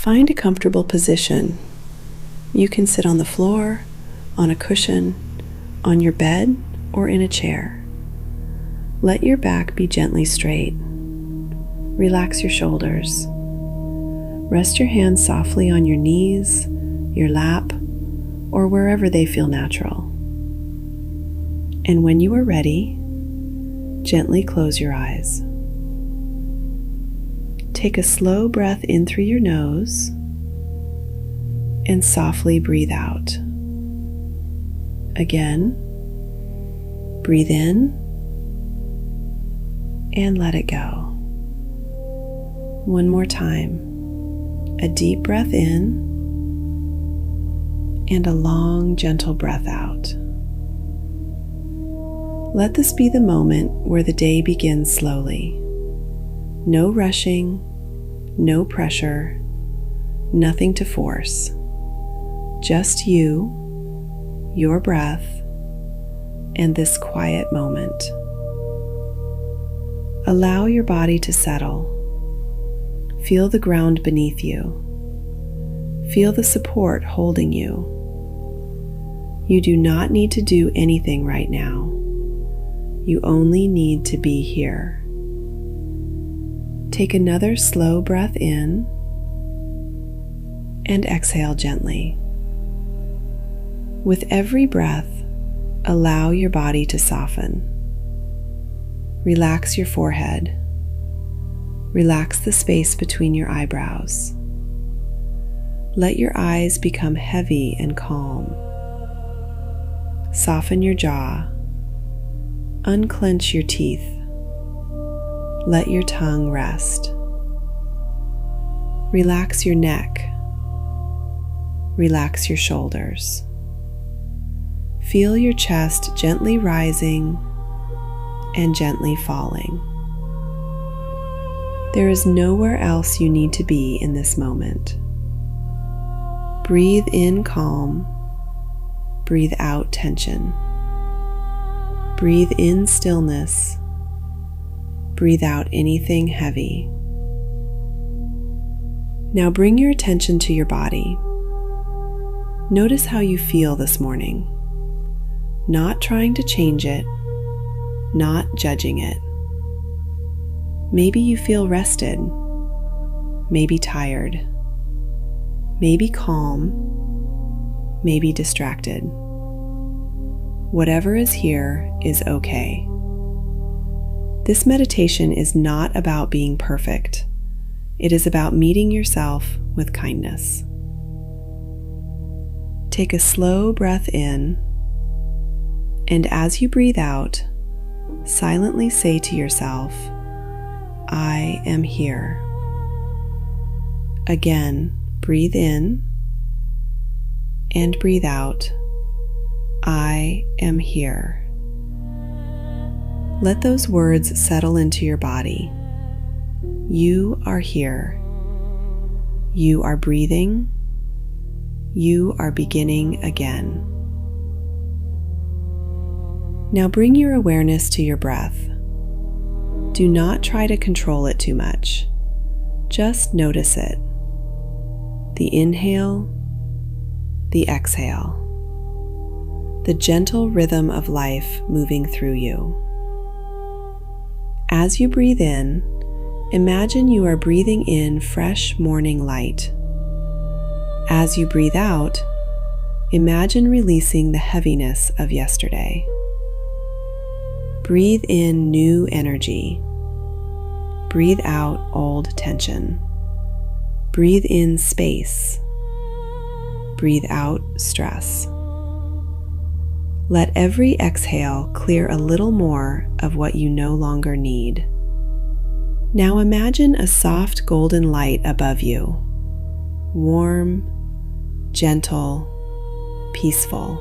Find a comfortable position. You can sit on the floor, on a cushion, on your bed, or in a chair. Let your back be gently straight. Relax your shoulders. Rest your hands softly on your knees, your lap, or wherever they feel natural. And when you are ready, gently close your eyes. Take a slow breath in through your nose and softly breathe out. Again, breathe in and let it go. One more time. A deep breath in and a long, gentle breath out. Let this be the moment where the day begins slowly. No rushing, no pressure, nothing to force. Just you, your breath, and this quiet moment. Allow your body to settle. Feel the ground beneath you. Feel the support holding you. You do not need to do anything right now. You only need to be here. Take another slow breath in and exhale gently. With every breath, allow your body to soften. Relax your forehead. Relax the space between your eyebrows. Let your eyes become heavy and calm. Soften your jaw. Unclench your teeth. Let your tongue rest. Relax your neck. Relax your shoulders. Feel your chest gently rising and gently falling. There is nowhere else you need to be in this moment. Breathe in calm. Breathe out tension. Breathe in stillness. Breathe out anything heavy. Now bring your attention to your body. Notice how you feel this morning. Not trying to change it, not judging it. Maybe you feel rested, maybe tired, maybe calm, maybe distracted. Whatever is here is okay. This meditation is not about being perfect. It is about meeting yourself with kindness. Take a slow breath in, and as you breathe out, silently say to yourself, I am here. Again, breathe in and breathe out, I am here. Let those words settle into your body. You are here. You are breathing. You are beginning again. Now bring your awareness to your breath. Do not try to control it too much. Just notice it. The inhale, the exhale, the gentle rhythm of life moving through you. As you breathe in, imagine you are breathing in fresh morning light. As you breathe out, imagine releasing the heaviness of yesterday. Breathe in new energy. Breathe out old tension. Breathe in space. Breathe out stress. Let every exhale clear a little more of what you no longer need. Now imagine a soft golden light above you. Warm, gentle, peaceful.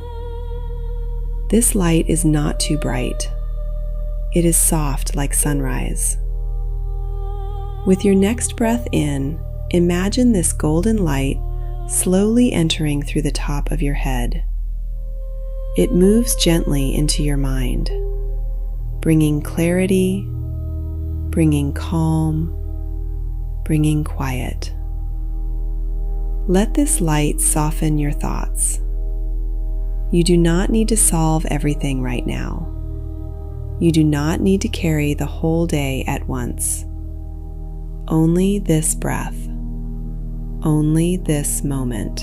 This light is not too bright. It is soft like sunrise. With your next breath in, imagine this golden light slowly entering through the top of your head. It moves gently into your mind, bringing clarity, bringing calm, bringing quiet. Let this light soften your thoughts. You do not need to solve everything right now. You do not need to carry the whole day at once. Only this breath. Only this moment.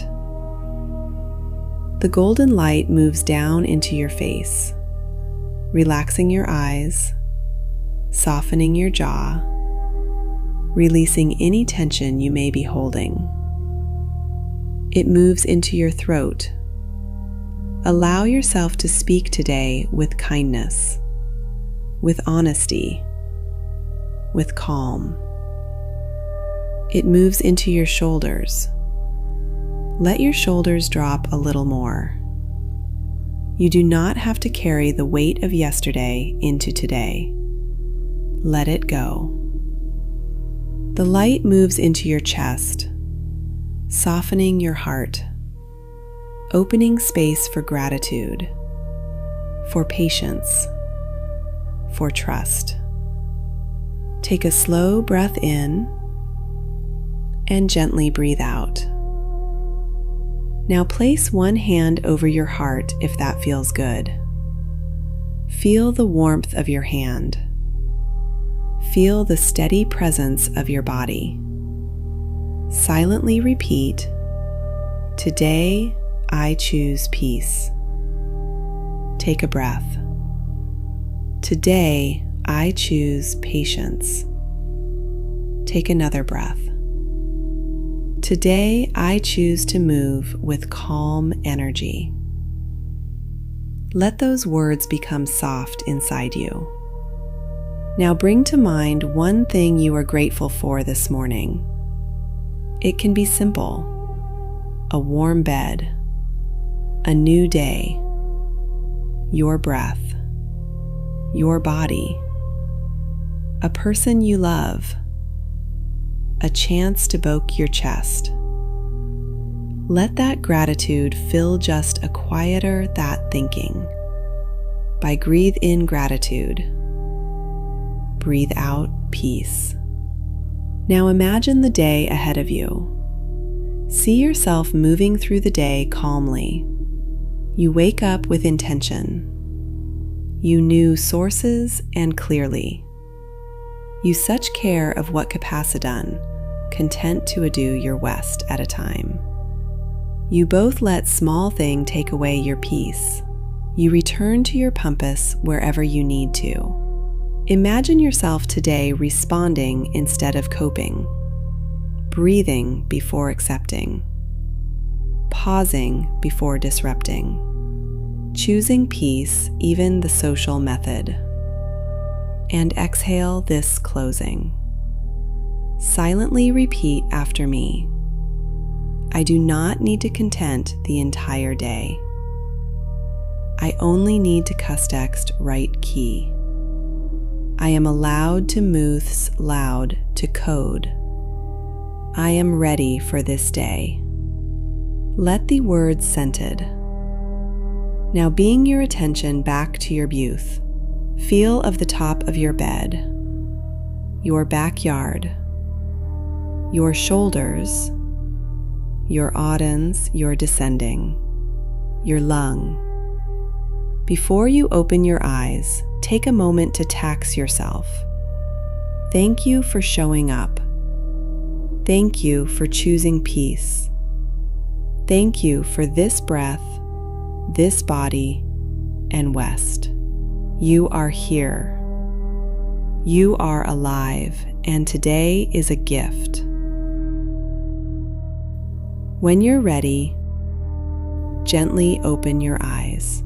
The golden light moves down into your face, relaxing your eyes, softening your jaw, releasing any tension you may be holding. It moves into your throat. Allow yourself to speak today with kindness, with honesty, with calm. It moves into your shoulders. Let your shoulders drop a little more. You do not have to carry the weight of yesterday into today. Let it go. The light moves into your chest, softening your heart, opening space for gratitude, for patience, for trust. Take a slow breath in and gently breathe out. Now place one hand over your heart if that feels good. Feel the warmth of your hand. Feel the steady presence of your body. Silently repeat, "Today I choose peace." Take a breath. "Today I choose patience." Take another breath. "Today I choose to move with calm energy." Let those words become soft inside you. Now bring to mind one thing you are grateful for this morning. It can be simple: a warm bed, a new day, your breath, your body, a person you love, a chance to poke your chest. Let that gratitude fill just a quieter that thinking. Breathe in gratitude. Breathe out peace. Now imagine the day ahead of you. See yourself moving through the day calmly. You wake up with intention. You knew sources and clearly. You such care of what capacitan, content to ado your west at a time. You both let small thing take away your peace. You return to your purpose wherever you need to. Imagine yourself today responding instead of coping, breathing before accepting, pausing before disrupting, choosing peace, even the social method. And exhale this closing. Silently repeat after me. I do not need to content the entire day. I only need to custext right key. I am allowed to moves loud to code. I am ready for this day. Let the words scented. Now being your attention back to your youth. Feel of the top of your bed, your backyard, your shoulders, your audens, your descending, your lung. Before you open your eyes, take a moment to tax yourself. Thank you for showing up. Thank you for choosing peace. Thank you for this breath, this body, and west. You are here. You are alive, and today is a gift. When you're ready, gently open your eyes.